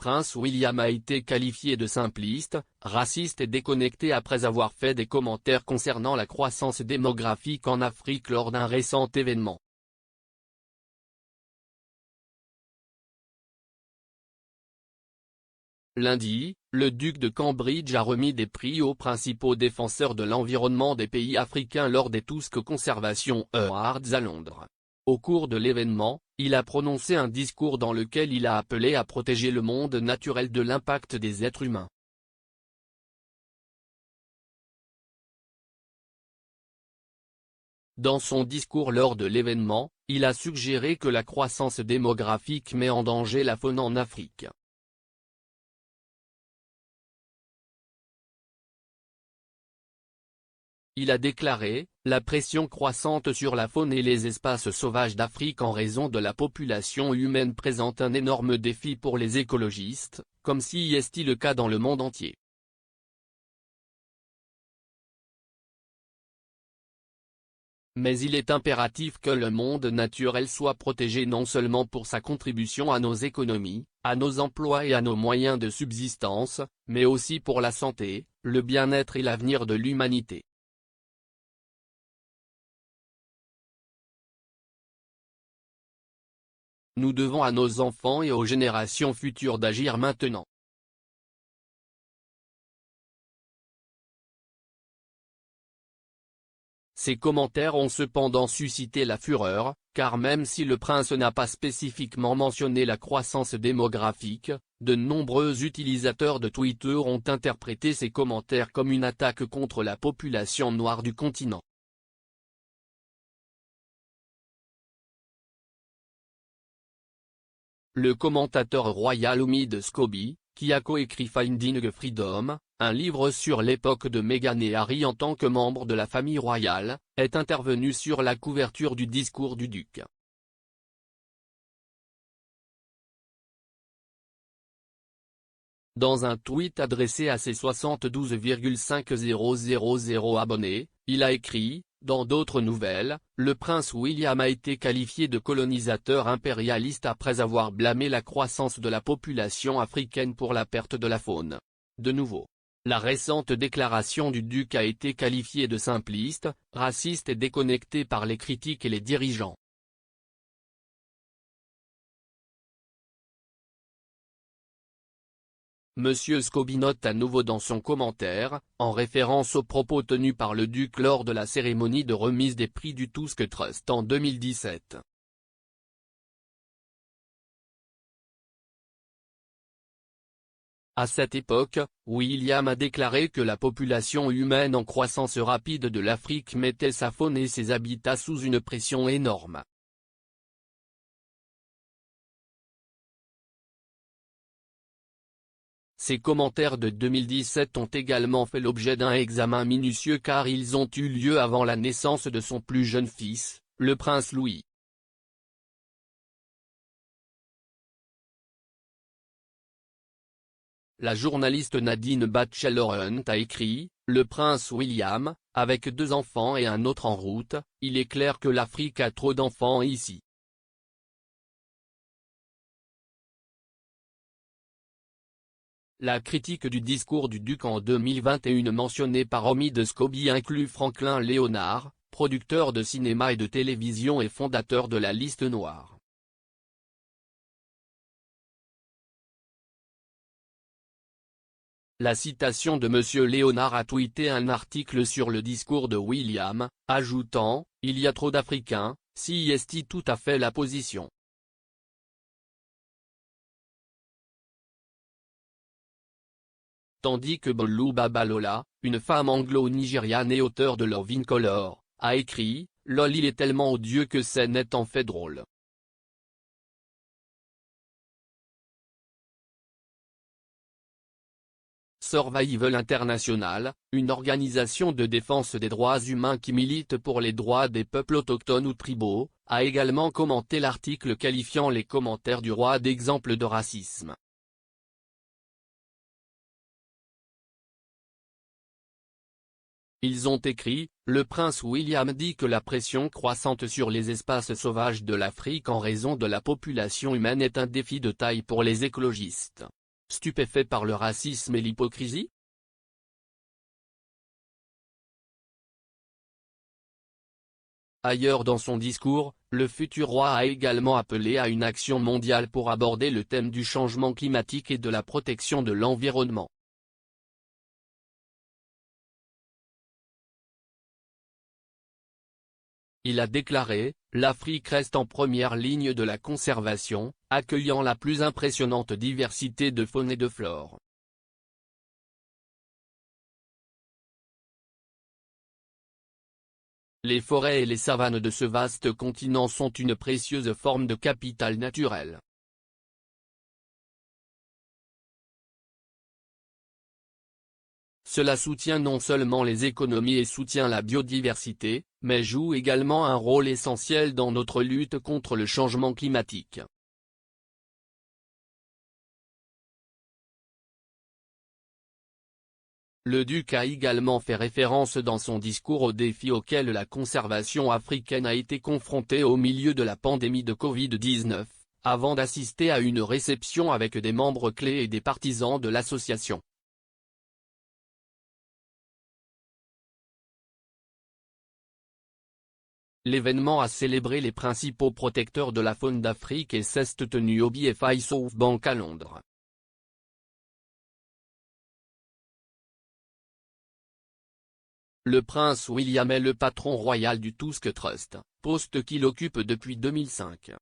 prince William a été qualifié de simpliste, raciste et déconnecté après avoir fait des commentaires concernant la croissance démographique en Afrique lors d'un récent événement. Lundi, le duc de Cambridge a remis des prix aux principaux défenseurs de l'environnement des pays africains lors des Tusk Conservation Awards à Londres. Au cours de l'événement, il a prononcé un discours dans lequel il a appelé à protéger le monde naturel de l'impact des êtres humains. Dans son discours lors de l'événement, il a suggéré que la croissance démographique met en danger la faune en Afrique. Il a déclaré, la pression croissante sur la faune et les espaces sauvages d'Afrique en raison de la population humaine présente un énorme défi pour les écologistes, comme si est le cas dans le monde entier. Mais il est impératif que le monde naturel soit protégé non seulement pour sa contribution à nos économies, à nos emplois et à nos moyens de subsistance, mais aussi pour la santé, le bien-être et l'avenir de l'humanité. Nous devons à nos enfants et aux générations futures d'agir maintenant. Ces commentaires ont cependant suscité la fureur, car même si le prince n'a pas spécifiquement mentionné la croissance démographique, de nombreux utilisateurs de Twitter ont interprété ces commentaires comme une attaque contre la population noire du continent. Le commentateur royal Omid Scobie, qui a coécrit Finding Freedom, un livre sur l'époque de Meghan et Harry en tant que membre de la famille royale, est intervenu sur la couverture du discours du duc. Dans un tweet adressé à ses 72,5000 abonnés, il a écrit: dans d'autres nouvelles, le prince William a été qualifié de colonisateur impérialiste après avoir blâmé la croissance de la population africaine pour la perte de la faune. De nouveau, la récente déclaration du duc a été qualifiée de simpliste, raciste et déconnectée par les critiques et les dirigeants. Monsieur Scobie note à nouveau dans son commentaire, en référence aux propos tenus par le duc lors de la cérémonie de remise des prix du Tusk Trust en 2017. À cette époque, William a déclaré que la population humaine en croissance rapide de l'Afrique mettait sa faune et ses habitats sous une pression énorme. Ces commentaires de 2017 ont également fait l'objet d'un examen minutieux car ils ont eu lieu avant la naissance de son plus jeune fils, le prince Louis. La journaliste Nadine Batchelor-Hunt a écrit, le prince William, avec 2 enfants et un autre en route, il est clair que l'Afrique a trop d'enfants ici. La critique du discours du duc en 2021 mentionnée par Omid Scobie inclut Franklin Léonard, producteur de cinéma et de télévision et fondateur de la Liste Noire. La citation de M. Léonard a tweeté un article sur le discours de William, ajoutant « Il y a trop d'Africains, si est tout à fait la position ». Tandis que Bolu Babalola, une femme anglo-nigériane et auteure de Love in Color, a écrit « Lol il est tellement odieux que c'est net en fait drôle ». Survival International, une organisation de défense des droits humains qui milite pour les droits des peuples autochtones ou tribaux, a également commenté l'article qualifiant les commentaires du roi d'exemples de racisme. Ils ont écrit, le prince William dit que la pression croissante sur les espaces sauvages de l'Afrique en raison de la population humaine est un défi de taille pour les écologistes. Stupéfait par le racisme et l'hypocrisie? Ailleurs dans son discours, le futur roi a également appelé à une action mondiale pour aborder le thème du changement climatique et de la protection de l'environnement. Il a déclaré, « L'Afrique reste en première ligne de la conservation, accueillant la plus impressionnante diversité de faune et de flore. » Les forêts et les savanes de ce vaste continent sont une précieuse forme de capital naturel. Cela soutient non seulement les économies et soutient la biodiversité, mais joue également un rôle essentiel dans notre lutte contre le changement climatique. Le duc a également fait référence dans son discours aux défis auxquels la conservation africaine a été confrontée au milieu de la pandémie de Covid-19, avant d'assister à une réception avec des membres clés et des partisans de l'association. L'événement a célébré les principaux protecteurs de la faune d'Afrique et s'est tenu au BFI South Bank à Londres. Le prince William est le patron royal du Tusk Trust, poste qu'il occupe depuis 2005.